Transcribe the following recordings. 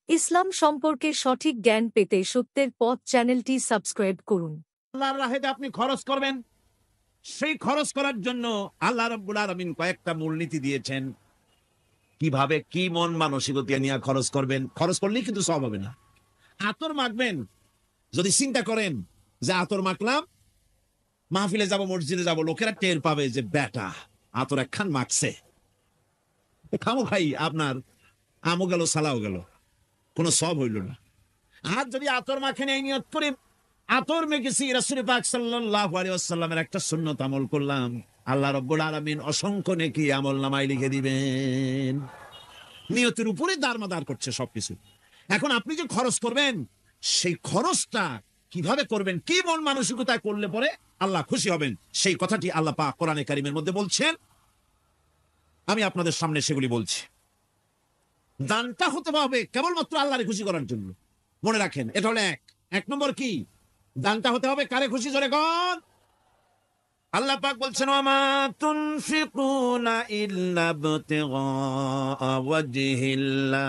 ইসলাম সম্পর্কে সঠিক জ্ঞান পেতে সত্যের পথ চ্যানেলটি সাবস্ক্রাইব করুন। আল্লাহর রাহে আপনি খরচ করবেন, সেই খরচ করার জন্য আল্লাহ রাব্বুল আলামিন কয়েকটা মূলনীতি দিয়েছেন। কিভাবে কি মন মানসিকতা নিয়ে খরচ করবেন, খরচ করলেই কিন্তু সব হবে না। আতর মাখবেন, যদি চিন্তা করেন যে আতর মাখলাম, মাহফিলে যাব, মসজিদে যাব, লোকেরা টের পাবে যে বেটা আতর একখান মাখছে, খামো খাই আপনার আমও গেল সালাও গেল, কোনো সব হইল না। আর যদি আতর মাখেন এই নিয়ত করে আতর মেখেছি, রাসূল পাক সাল্লাল্লাহু আলাইহি ওয়াসাল্লামের একটা সুন্নাত আমল করলাম, আল্লাহ রাব্বুল আলামিন অসংখ্য নেকি আমলনামায় লিখে দিবেন। নিয়তের উপরে দারমাদার করছে সবকিছু। এখন আপনি যে খরচ করবেন, সেই খরচটা কিভাবে করবেন, কি মন মানসিকতায় করলে পরে আল্লাহ খুশি হবেন, সেই কথাটি আল্লাহ পাক কোরআনে কারীমের মধ্যে বলছেন। আমি আপনাদের সামনে সেগুলি বলছি। দানটা হতে হবে কেবলমাত্র আল্লাহরে খুশি করার জন্য। মনে রাখেন, এটা হলো এক নম্বর। কি দানটা হতে হবে কারে খুশি, জোরে কোন? আল্লাহ পাক বলছেন, ওয়ামা তুনফিকুনা ইল্লা ইবতিগা ওয়াজহিল্লাহ,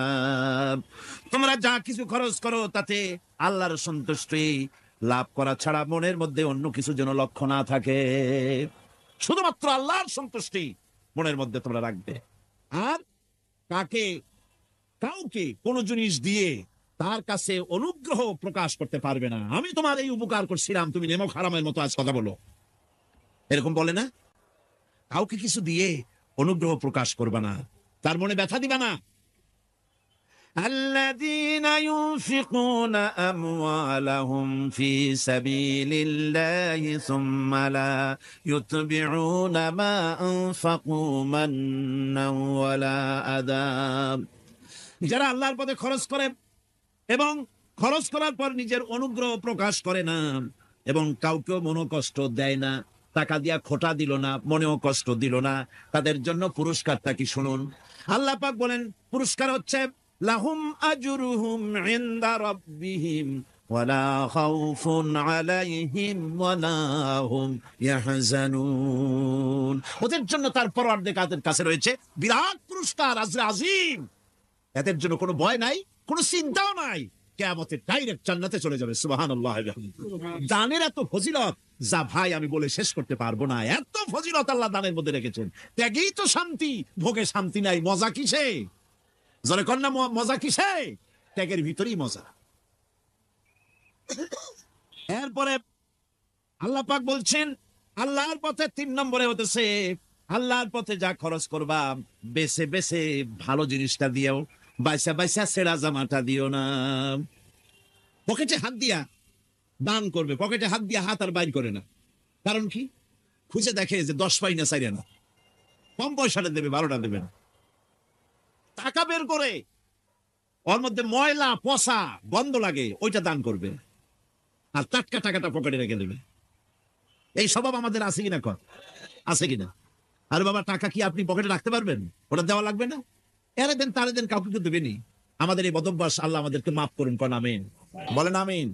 তোমরা যা কিছু খরচ করো তাতে আল্লাহর সন্তুষ্টি লাভ করা ছাড়া মনের মধ্যে অন্য কিছু যেন লক্ষ্য না থাকে, শুধুমাত্র আল্লাহর সন্তুষ্টি মনের মধ্যে তোমরা রাখবে। আর কাউকে কোন জিনিস দিয়ে তার কাছে অনুগ্রহ প্রকাশ করতে পারবে না। আমি তোমার এই উপকার করছিলাম, তুমি নেমক হারামের মতো আজ কথা বলো, এরকম বলে না। কাউকে কিছু দিয়ে অনুগ্রহ প্রকাশ করবে না, তার মনে ব্যথা দিবা না। আল্লাযীনা ইউনফিকুনা আমওয়ালাহুম ফি সাবিলিল্লাহি সুম্মা লা ইউতবিউনা মা আনফাকু মান্নান ওয়ালা আযা, যারা আল্লাহর পথে খরচ করে এবং খরচ করার পর নিজের অনুগ্রহ প্রকাশ করে না এবং কাউকেও মনোকষ্ট দেয় না, টাকা দিয়া খোটা দিল না, মনেও কষ্ট দিল না, তাদের জন্য পুরস্কারটা কি শুনুন। আল্লাহ পাক বলেন, পুরস্কার হচ্ছে লাহুম আজরুহুম ইনদা রাব্বিহিম ওয়ালা খাউফুন আলাইহিম ওয়ালা হুম ইয়াহজানুন, ওদের জন্য তার পরওয়ারদিগারের কাছে রয়েছে বিরাট পুরস্কার, আজরে আজিম। এদের জন্য কোনো ভয় নাই, কোনো চিন্তাও নাই, কিয়ামতের ডাইরেক্ট জান্নাতে চলে যাবে। সুবহানাল্লাহ। দানের এত ফজিলত যা ভাই আমি বলে শেষ করতে পারবো না, এত ফজিলত আল্লাহ দানের মধ্যে রেখেছেন। ত্যাগেই তো শান্তি, ভোগে শান্তি নাই, মজা কিসে? জনে কন্যা মজা কিসে? ত্যাগের ভিতরেই মজা। এরপরে আল্লাহ পাক বলছেন, আল্লাহর পথে 3 নম্বরে হতেছে, আল্লাহর পথে যা খরচ করবা বেছে বেছে ভালো জিনিসটা দিও, বাইসা বাইসা সেরা জামাটা দিও না। পকেটে হাত দিয়া দান করবে, পকেটে হাত দিয়া হাত আর বাইর করে না। কারণ কি? খুঁজে দেখে যে 10 পাই না, 4 না, কম পয়সাটা দেবে, 12টা দেবে না। টাকা বের করে ওর মধ্যে ময়লা পচা গন্ধ লাগে, ওইটা দান করবে, আর টাটকা টাকাটা পকেটে রেখে দেবে। এই স্বভাব আমাদের আছে কিনা? আছে কিনা? আর বাবা, টাকা কি আপনি পকেটে রাখতে পারবেন? ওটা দেওয়া লাগবে না, এরে দেন তারে দেন, কাউকে কিন্তু দেবেনি। আমাদের এই বদভ্যাস আল্লাহ আমাদেরকে মাফ করুন, কোন আমিন বলেন। আমিন।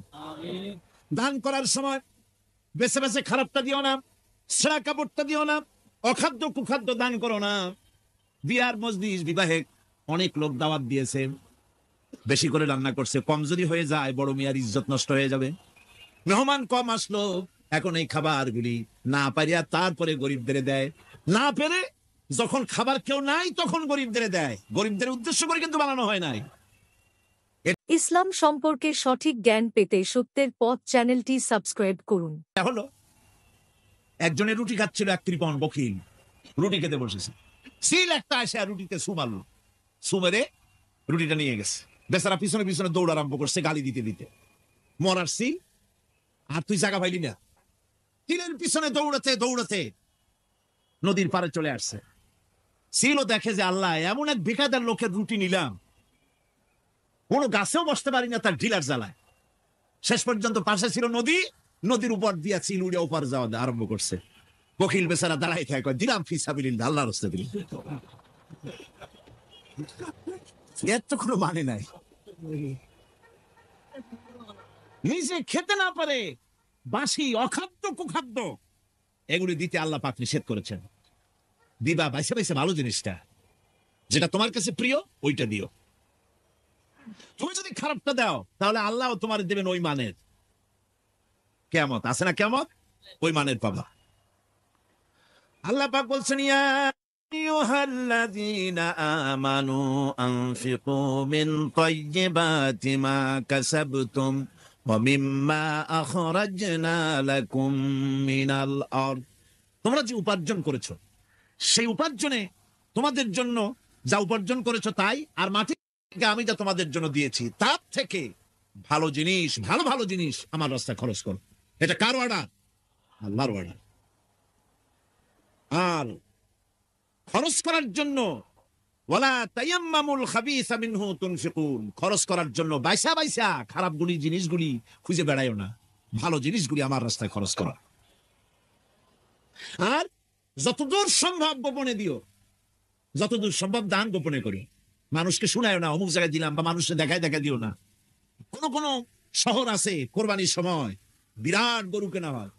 দান করার সময় বেছে বেছে খারাপটা দিও না, ছেঁড়া কাপড়টা দিও না, অখাদ্য কুখাদ্য দান করো না। বিয়ার মজলিস বিবাহে অনেক লোক দাওয়াত দিয়েছে, বেশি করে রান্না করছে, কম যদি হয়ে যায় বড় মিয়ার ইজ্জত নষ্ট হয়ে যাবে। মেহমান কম আসলো, এখন এই খাবারগুলি না পারিয়া তারপরে গরিবদের দেয়, না পেরে যখন খাবার কেউ নাই তখন গরিবদের দেয়। গরিবদের উদ্দেশ্য করে কিন্তু বানানো হয় নাই। ইসলাম সম্পর্কে সঠিক জ্ঞান পেতে সত্যের পথ চ্যানেলটি সাবস্ক্রাইব করুন। হলো, একজনের রুটি খাচ্ছিল, এক কৃপণ বকিল রুটি খেতে বসেছে, সিল একটা আসে আর রুটিতে সু মারলো, সু মেরে রুটিটা নিয়ে গেছে। বেচারা পিছনে পিছনে দৌড় আরম্ভ করছে, গালি দিতে দিতে। মরার সিল, আর তুই জায়গা পাইলি না। সিলের পিছনে দৌড়াতে দৌড়াতে নদীর পারে চলে আসছে। সিলও দেখে যে আল্লাহ, এমন এক বেকাদার লোকের রুটি নিলাম, কোনো গাছেও বসতে পারি না তার ঢিলার জ্বালায়। শেষ পর্যন্ত পাশে ছিল নদী, নদীর উপর দিয়া চিল উড়ে ওপার যাওয়া আরম্ভ করছে। বকিল বেচারা দাঁড়াই থাকে, দিলাম ফি সাবিলিল্লাহ, আল্লাহর রাস্তায় দিলাম। এর তো কোনো মানে নাই। নিজে খেতে না পারে বাসি অখাদ্য কুখাদ্য এগুলি দিতে আল্লাহ পাক নিষেধ করেছেন। দিবা বাইসে বাইসে ভালো জিনিসটা, যেটা তোমার কাছে প্রিয় ওইটা দিও। তুমি যদি খারাপটা দাও তাহলে আল্লাহ তোমার দেবেন ওই মানের। কিয়ামত আছে না, কিয়ামত ওই মানের পাবা। আল্লাহ পাক বলছেন, ইয়া আইয়ুহাল্লাযীনা আমানু আনফিকু মিন তাইয়্যিবাতি মা কাসাবতুম ওয়া মিম্মা আখরাজনা লাকুম মিনাল আরদ। তোমরা যে উপার্জন করেছো, সেই উপার্জনে তোমাদের জন্য যা উপার্জন করেছো তাই, আর মাটি থেকে আমি যা তোমাদের জন্য দিয়েছি তার থেকে ভালো জিনিস, ভালো ভালো জিনিস আমার রাস্তায় খরচ করো। এটা কার অর্ডার? আল্লাহর অর্ডার। আর খরচ করার জন্য ওয়ালা তায়াম্মামুল খাবিসা মিনহু তুনফিকুন, খরচ করার জন্য বাইসা বাইসা খারাপ জিনিসগুলি খুঁজে বেড়াইও না, ভালো জিনিসগুলি আমার রাস্তায় খরচ করো। আর যতদূর সম্ভব গোপনে দিও, যতদূর সম্ভব দান গোপনে করি। মানুষকে শুনায় না অমুক জায়গায় দিলাম, বা মানুষকে দেখায় দিও না। কোন শহর আছে কোরবানির সময় বিরাট গরু কেনা হয়,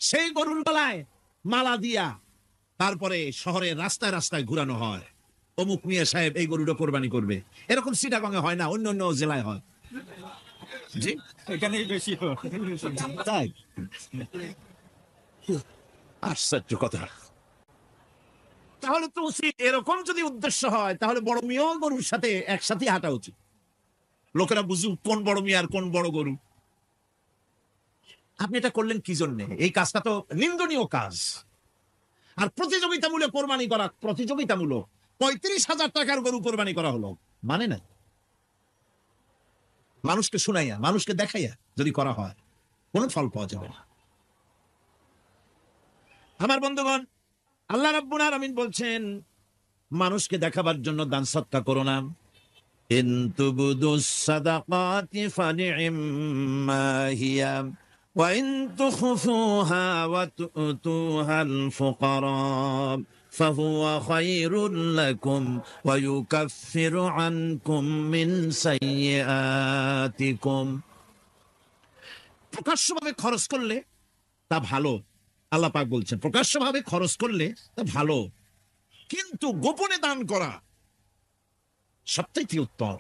সেই গরুর গলায় মালা দিয়া তারপরে শহরের রাস্তায় রাস্তায় ঘুরানো হয়, অমুক মিয়া সাহেব এই গরুটা কোরবানি করবে। এরকম চিটাগঙে হয় না, অন্য অন্য জেলায় হয়। জি, এখানেই বেশি হয়। তাই আশ্চর্য কথা। তাহলে তো উচিত, এরকম যদি উদ্দেশ্য হয় তাহলে বড় মিয়া গরুর সাথে একসাথে হাঁটা উচিত, লোকেরা বুঝুক কোন বড় মিয়া আর কোন বড় গরু। আপনি এটা করলেন কি জন্য? এই কাজটা তো নিন্দনীয় কাজ। আর প্রতিযোগিতামূলক কোরবানি করা, প্রতিযোগিতামূলক 35,000 টাকার গরু কোরবানি করা হলো, মানে না? মানুষকে শুনাইয়া, মানুষকে দেখাইয়া যদি করা হয় কোনো ফল পাওয়া যাবে না। আমার বন্ধুগণ, আল্লাহ রাব্বুল আলামিন বলছেন, মানুষকে দেখাবার জন্য দান সদকা করো না। ইন তুবদুস সাদাকাতি ফানি'ম্মা হিয়া ওয়া ইন তুখফুহা ওয়া তু'তুহাল ফুকারা ফাহুয়া খায়রুল লাকুম ওয়া ইউকাফফিরু আনকুম মিন সাইয়্যাতিকুম। প্রকাশ্যভাবে খরচ করলে তা ভালো, আল্লাহ পাক বলছেন প্রকাশ্যভাবে খরচ করলে তা ভালো, কিন্তু গোপনে দান করা সবথেকে উত্তম।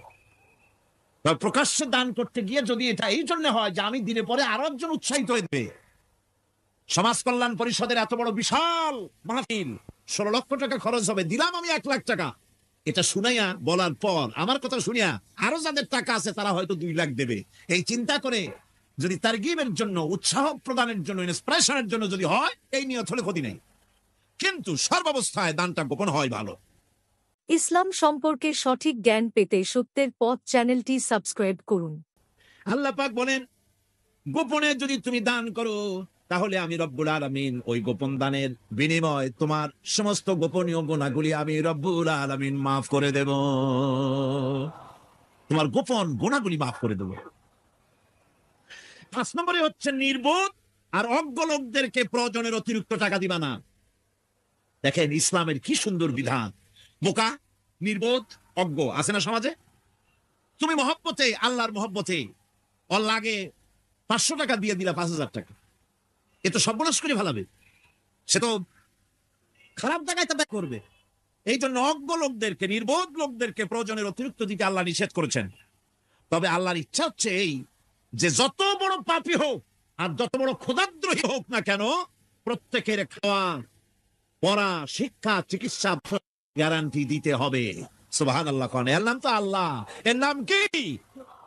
প্রকাশ্যে দান করতে গিয়ে যদি এটা এই জন্য হয় যে আমি দিলে পরে আরো একজন উৎসাহিত হয়ে দেবে। সমাজ কল্যাণ পরিষদের এত বড় বিশাল মাহফিল, 16 লক্ষ টাকা খরচ হবে, দিলাম আমি 1 লাখ টাকা, এটা শুনাইয়া বলার পর আমার কথা শুনিয়া আরো যাদের টাকা আছে তারা হয়তো 2 লাখ দেবে, এই চিন্তা করে যদি তারগিবের জন্য, উৎসাহ প্রদানের জন্য, ইন্সপিরেশনের জন্য যদি হয়, এই নিয়ত হলে ক্ষতি নেই। কিন্তু সর্বাবস্থায় দানটা গোপন হয় ভালো। ইসলাম সম্পর্কে সঠিক জ্ঞান পেতে সত্যের পথ চ্যানেলটি সাবস্ক্রাইব করুন। আল্লাহ পাক বলেন, গোপনে যদি তুমি দান করো তাহলে আমি রব্বুল আলামিন ওই গোপন দানের বিনিময় তোমার সমস্ত গোপনীয় গুনাহগুলি আমি রব্বুল আলামিন মাফ করে দেব। তোমার গোপন গুনাহগুলি মাফ করে দেব। 5 নম্বরে হচ্ছে নির্বোধ আর অজ্ঞ লোকদেরকে প্রয়োজনের অতিরিক্ত টাকা দিবা না। দেখেন ইসলামের কি সুন্দর বিধান। বোকা, নির্বোধ, অজ্ঞ আছে না সমাজে? তুমি মহব্বতে, আল্লাহর মহব্বতে ওর লাগে 500 টাকা দিয়ে দিলা 5,000 টাকা, এ তো সর্বনাশ করে ফেলাবে, সে তো খারাপ জায়গায় তা ব্যয় করবে। এই জন্য অজ্ঞ লোকদেরকে, নির্বোধ লোকদেরকে প্রয়োজনের অতিরিক্ত দিতে আল্লাহ নিষেধ করেছেন। তবে আল্লাহর ইচ্ছা হচ্ছে এই যে যত বড় পাপী হোক আর যত বড় ক্ষুধাদ্রোহী হোক না কেন, প্রত্যেকের খাওয়া, পড়া, শিক্ষা, চিকিৎসা গ্যারান্টি দিতে হবে। সুবহানাল্লাহ। কোন এর নাম তো আল্লাহ, এর নাম কি?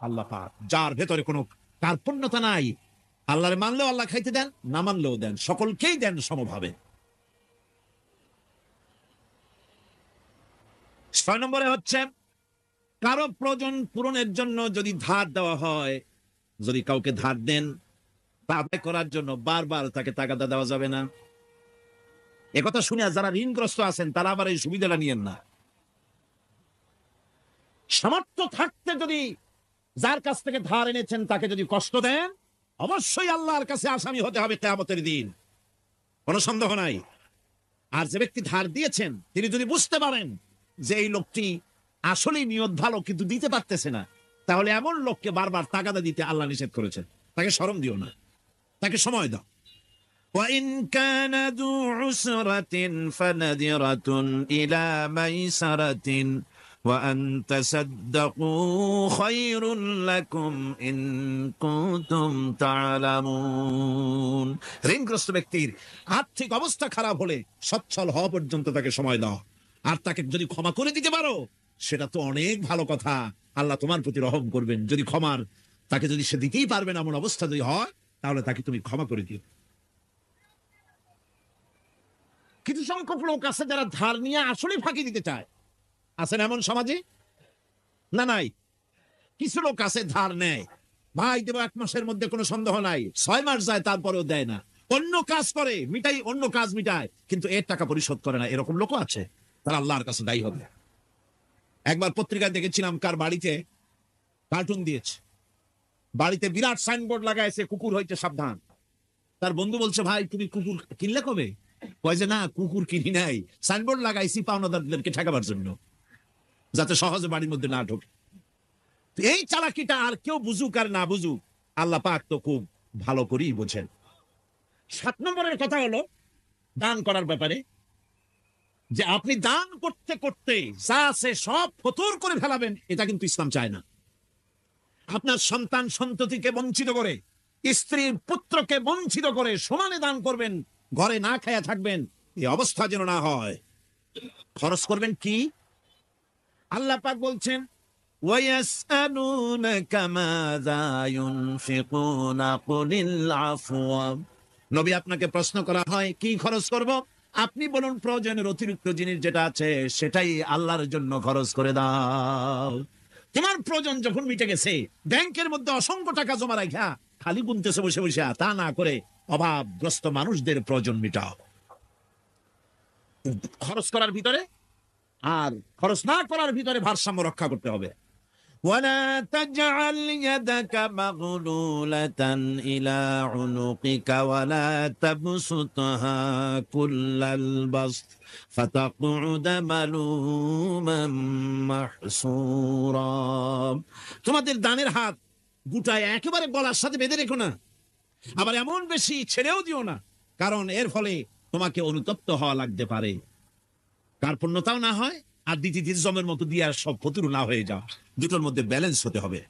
আল্লাহ পাক, যার ভেতরে কোনো কার্পণ্যতা নাই। আল্লাহরে মানলেও আল্লাহ খাইতে দেন, না মানলেও দেন, সকলকেই দেন সমভাবে। 6 নম্বরে হচ্ছে কারো প্রয়োজন পূরণের জন্য যদি ধার দেওয়া হয়, যদি কাউকে ধার দেন তা আদায় করার জন্য বারবার তাকে টাকাটা দেওয়া যাবে না। একথা শুনে যারা ঋণগ্রস্ত আছেন তারা আবার এই সুবিধাটা নিয়েন না। সামর্থ্য থাকতে যদি যার কাছ থেকে ধার এনেছেন তাকে যদি কষ্ট দেন, অবশ্যই আল্লাহর কাছে আসামি হতে হবে কিয়ামতের দিন, কোনো সন্দেহ নাই। আর যে ব্যক্তি ধার দিয়েছেন তিনি যদি বুঝতে পারেন যে এই লোকটি আসলেই নিয়ত ভালো কিন্তু দিতে পারতেছে না, তাহলে এমন লোককে বারবার টাকাটা দিতে আল্লাহ নিষেধ করেছেন। তাকে শরম দিও না, তাকে সময় দাও। وَإِنْ كَانَ ذُو عُسْرَةٍ فَنَذِرَةٌ إِلَى مَيْسَرَةٍ وأن تصدقوا خير لكم إن كنتم تعلمون। ঋণগ্রস্ত ব্যক্তির আর্থিক অবস্থা খারাপ হলে সচ্ছল হওয়া পর্যন্ত তাকে সময় দাও, আর তাকে যদি ক্ষমা করে দিতে পারো সেটা তো অনেক ভালো কথা। আল্লাহ তোমার প্রতি রহম করবেন। যদি ক্ষমার তাকে যদি সে দিতেই পারবে না এমন অবস্থা যদি হয়, তাহলে তাকে তুমি ক্ষমা করে দিও। কিছু সংখ্যক লোক আছে যারা ধার নিয়ে আসলে ফাঁকি দিতে চায়, আছেন এমন সমাজে না? নাই? কিছু লোক আছে ধার নেয়, ভাই দেব 1 মাসের মধ্যে কোনো সন্দেহ নাই, 6 মাস যায় তারপরেও দেয় না, অন্য কাজ করে মিটাই, অন্য কাজ মিটায়, কিন্তু এর টাকা পরিশোধ করে না। এরকম লোকও আছে, তারা আল্লাহর কাছে দায়ী হবে। একবার পত্রিকায় দেখেছিলাম কার বাড়িতে কার্টুন দিয়েছে, বাড়িতে বিরাট সাইনবোর্ড লাগাইছে, কুকুর হইতে সাবধান। তার বন্ধু বলছে, ভাই তুমি কুকুর কিনলে কবে? কয় যে না, কুকুর কিনি নাই, সাইনবোর্ড লাগাইছি পাওনাদারদেরকে ঠেকাবার জন্য, যাতে সহজে বাড়ির মধ্যে না ঢোকে। এই চালাকিটা আর কেউ বুঝুক আর না বুঝুক, আল্লাহ পাক তো খুব ভালো করেই বোঝেন। 7 নম্বরের কথা হলো দান করার ব্যাপারে, যে আপনি দান করতে করতে যা আছে সব ফতুর করে ফেলাবেন, এটা কিন্তু ইসলাম চায় না। আপনার সন্তান সন্ততিকে বঞ্চিত করে, স্ত্রীর পুত্রকে বঞ্চিত করে সমানে দান করবেন, ঘরে না খায়া থাকবেন, এই অবস্থা যেন না হয়। খরচ করবেন কি? আল্লাহ পাক বলছেন, وَيَسْأَلُونَكَ مَاذَا يُنْفِقُونَ قُلِ الْعَفْوَ। নবী আপনাকে প্রশ্ন করা হয় কি খরচ করব, আপনি বলুন প্রয়োজনের অতিরিক্ত জিনিস যেটা আছে সেটাই আল্লাহর জন্য খরচ করে দাও। তোমার প্রয়োজন যখন মিটে গেছে, ব্যাংকের মধ্যে অসংখ্য টাকা জমা রাখা খালি গুনতেছে বসে বসে, তা না করে অভাবগ্রস্ত মানুষদের প্রয়োজন মিটাও। খরচ করার ভিতরে আর খরচ না করার ভিতরে ভারসাম্য রক্ষা করতে হবে। ولا تجعل يدك مغلولة إلى عنقك ولا تبسطها كل البسط فتقعد ملوما محسورا। তোমাদের দানের হাত গুটায় একেবারে গলার সাথে বেঁধে রেখো না, আবার এমন বেশি ছেড়েও দিও না, কারণ এর ফলে তোমাকে অনুতপ্ত হওয়া লাগতে পারে, কার্পণ্যতাও না হয়, আর দিতি জমের মতো দিয়ে আর সব ফতুরু না হয়ে যাও। দুটোর মধ্যে ব্যালেন্স হতে হবে।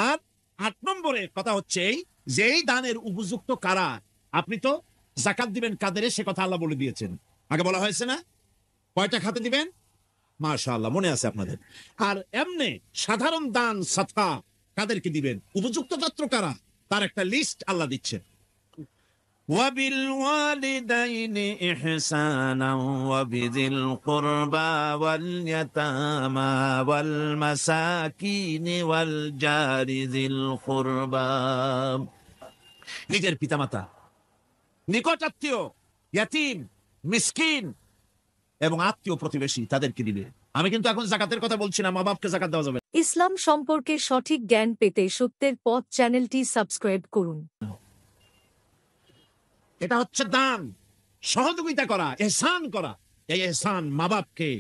আর 8 নম্বরের কথা হচ্ছে যে এই দানের উপযুক্ত কারা। আপনি তো যাকাত দিবেন কাদের, সে কথা আল্লাহ বলে দিয়েছেন, আগে বলা হয়েছে না? কয়টা খাতে দিবেন? মাশাআল্লাহ, মনে আছে আপনাদের। আর এমনি সাধারণ দান সাদকা কাদেরকে দিবেন, উপযুক্ত পাত্র কারা, তার একটা লিস্ট আল্লাহ দিচ্ছেন। وبالوالدين إحسانا وبذي القربى واليتامى والمساكين والجار ذي القربى। নিজের পিতামাতা, নিকট আত্মীয়, ইয়াতিম, মিসকিন এবং আত্মীয় প্রতিবেশী তাদেরকে দিবে। আমি কিন্তু এখন যাকাতের কথা বলছি না, মা বাপকে যাকাত দেওয়া যাবে। ইসলাম সম্পর্কে সঠিক জ্ঞান পেতে সত্যের পথ চ্যানেলটি সাবস্ক্রাইব করুন। এটা হচ্ছে দান, সহযোগিতা করা, এহসান করা। এই এহসান মা বাপকে,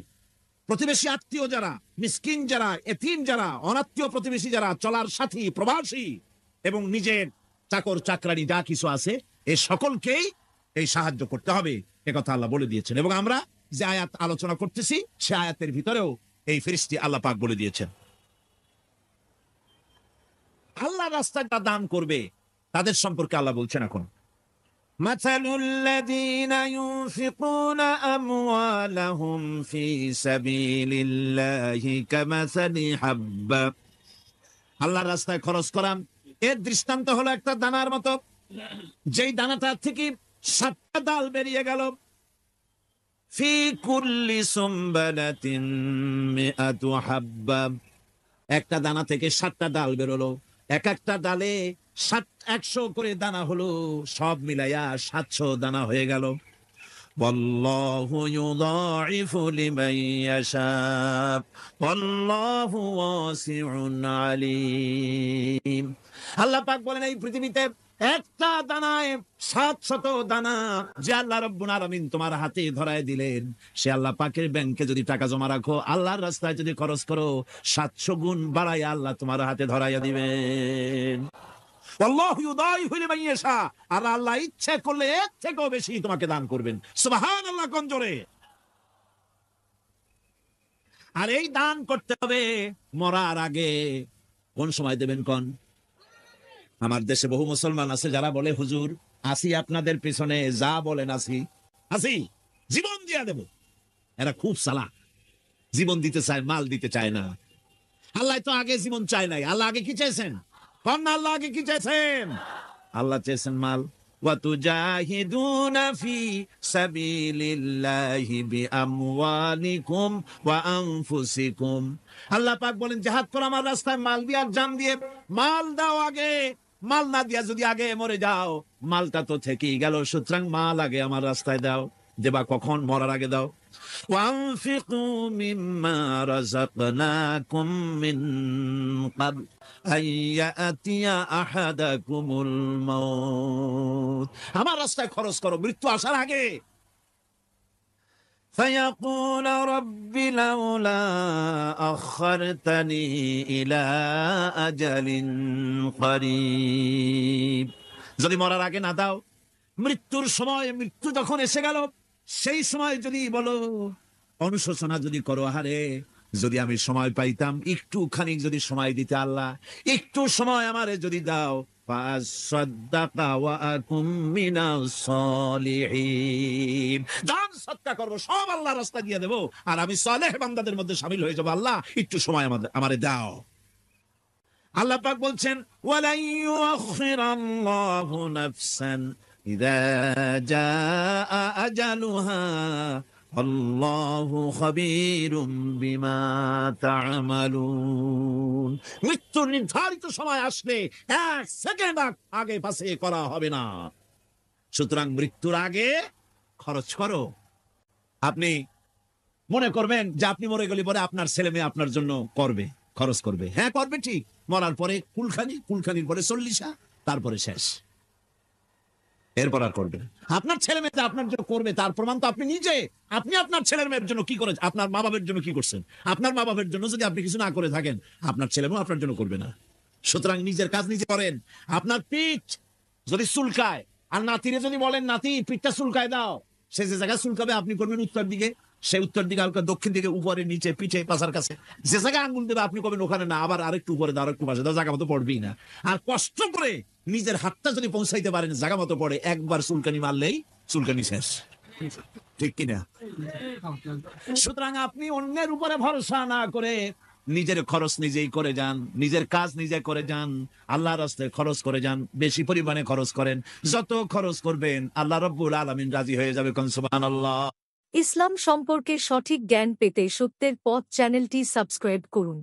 প্রতিবেশী আত্মীয় যারা, মিসকিন যারা, এতিম যারা, অনাত্মীয় প্রতিবেশী যারা, চলার সাথী, প্রবাসী এবং নিজের চাকর চাকরানি যা কিছু আছে, এই সকলকেই এই সাহায্য করতে হবে, এ কথা আল্লাহ বলে দিয়েছেন। এবং আমরা যে আয়াত আলোচনা করতেছি সে আয়াতের ভিতরেও এই ফেরেশতা আল্লাহ পাক বলে দিয়েছেন। আল্লাহ রাস্তায় যারা দান করবে তাদের সম্পর্কে আল্লাহ বলছেন এখন, مثل الذين ينفقون أموالهم في سبيل الله كمثل حبة। আল্লাহর রাস্তায় খরচ করা এর দৃষ্টান্ত হলো একটা দানার মতো, যেই দানাটা থেকে 7টা ডাল বেরিয়ে গেল। ফি কুল্লি সুমবালাতিন মিআতু হাব্বা, একটা দানা থেকে 7টা ডাল বেরোলো, এক একটা ডালে 100 করে দানা হলো, সব মিলাইয়া 700 দানা হয়ে গেল। والله يضاعف لمن يشاء والله واسع عليم। আল্লাহ পাক বলেন এই পৃথিবীতে একটা দানায় 700 দানা যে আল্লাহ রাব্বুল আলামিন তোমার হাতে ধরায় দিলেন, সে আল্লাহ পাকের ব্যাংকে যদি টাকা জমা রাখো, আল্লাহর রাস্তায় যদি খরচ করো, 700 গুণ বাড়াইয়া আল্লাহ তোমার হাতে ধরাইয়া দিবেন। আল্লাহু ইউদাইফু লিমান ইয়াশা, আর আল্লাহ ইচ্ছা করলে এর থেকেও বেশি তোমাকে দান করবেন। সুবহানাল্লাহ, কোন জোরে। আর এই দান করতে হবে মরার আগে। কোন সময় দেবেন কোন? আমার দেশে বহু মুসলমান আছে যারা বলে হুজুর আসি আপনাদের পিছনে, যা বলেন আসি জীবন দিয়া দেব। এরা খুব চালাক, জীবন দিতে চায়, মাল দিতে চায় না। আল্লাহ তো আগে জীবন চায় নাই। আল্লাহ আগে কি চাইছেন? কন না, আল্লাহ আগে কি চাইছেন? আল্লাহ চেয়েছেন মাল। ওয়াতুজাহিদুনা ফি সাবিলিল্লাহি বিআমওয়ালিকুম ওয়া আনফুসিকুম। আল্লাহ পাক বলেন জিহাদ করো আমার রাস্তায় মাল দিয়ে আর জান দিয়ে। মাল দাও আগে, মাল না দিয়া যদি আগে মরে যাও মালটা তো থেকেই গেল। সুতরাং মাল আগে আমার রাস্তায় দাও। দেবা কখন? মরার আগে দাও। وأنفقوا مما رزقناكم من قبل أن يأتي أحدكم الموت। আমার রাস্তায় খরচ করো মৃত্যু আসার আগে। فيقول رب لولا أخرتني إلى أجل قريب। যদি মরার আগে না দাও, মৃত্যুর সময়, মৃত্যু যখন এসে গেল সেই সময় যদি বলো, অনুশোচনা যদি করো, আহারে যদি আমি সময় পাইতাম, একটু খানিক যদি সময় দিতে আল্লাহ, একটু সময় আমারে যদি দাও, ফাসাদদাকা ওয়া আকুম মিনাস সলিহিন। দান সদকা করব, সব আল্লাহর রাস্তায় দিয়ে দেব, আর আমি সালেহ বান্দাদের মধ্যে শামিল হয়ে যাব। আল্লাহ একটু সময় আমারে দাও। আল্লাহ পাক বলছেন ওয়ালা ইউআখিরাল্লাহু নাফসান ইযা জাআ আজালুহা আল্লাহু খাবীরুম বিমা তা'মালুন। মৃত্যুর নির্ধারিত সময় আসলে এক সেকেন্ড আগে পাশে করা হবে না। সুতরাং মৃত্যুর আগে খরচ করো। আপনি মনে করবেন যে আপনি মরে গেলে পরে আপনার ছেলে মেয়ে আপনার জন্য করবে, খরচ করবে। হ্যাঁ করবে ঠিক। মরার পরে কুলখানির পরে 40, তারপরে শেষ। এরপর আর করবে না। আপনার ছেলে মেয়ে আপনার জন্য করবে তার প্রমাণ তো আপনি নিজে। আপনি আপনার ছেলের মেয়ের জন্য কি করেছেন? আপনার মা বাবার জন্য কি করছেন? আপনার মা বাবার জন্য যদি আপনি কিছু না করে থাকেন, আপনার ছেলে মেয়ে আপনার জন্য করবে না। সুতরাং নিজের কাজ নিজে করেন। আপনার পিঠ যদি চুলকায় আর নাতিরে যদি বলেন নাতি পিঠটা চুলকায় দাও, সে যে জায়গায় চুলকাবে আপনি করবেন উত্তর দিকে, সে উত্তর দিকে হালকা দক্ষিণ দিকে, উপরে নিচে পিঠে পাশার কাছে যে জায়গায় আঙ্গুল দেবে আপনি করবেন ওখানে না, আবার আরেকটু উপরে দাও, আরেকটু পাশে দাও, জায়গা মতো পড়বেই না। আর কষ্ট করে নিজের হাতটা যদি পৌঁছাইতে পারেন জায়গা মতো পড়ে, একবার চুলকানি মারলেই চুলকানি শেষ। ঠিক কিনা? সুতরাং আপনি অন্যের উপরে ভরসা না করে নিজের খরচ নিজেই করে যান, নিজের কাজ নিজে করে যান, আল্লাহর রাস্তায় খরচ করে যান। বেশি পরিমাণে খরচ করেন, যত খরচ করবেন আল্লাহ রাব্বুল আলামিন রাজি হয়ে যাবে। কোন সুবহানাল্লাহ। ইসলাম সম্পর্কে সঠিক জ্ঞান পেতে সত্যের পথ চ্যানেলটি সাবস্ক্রাইব করুন।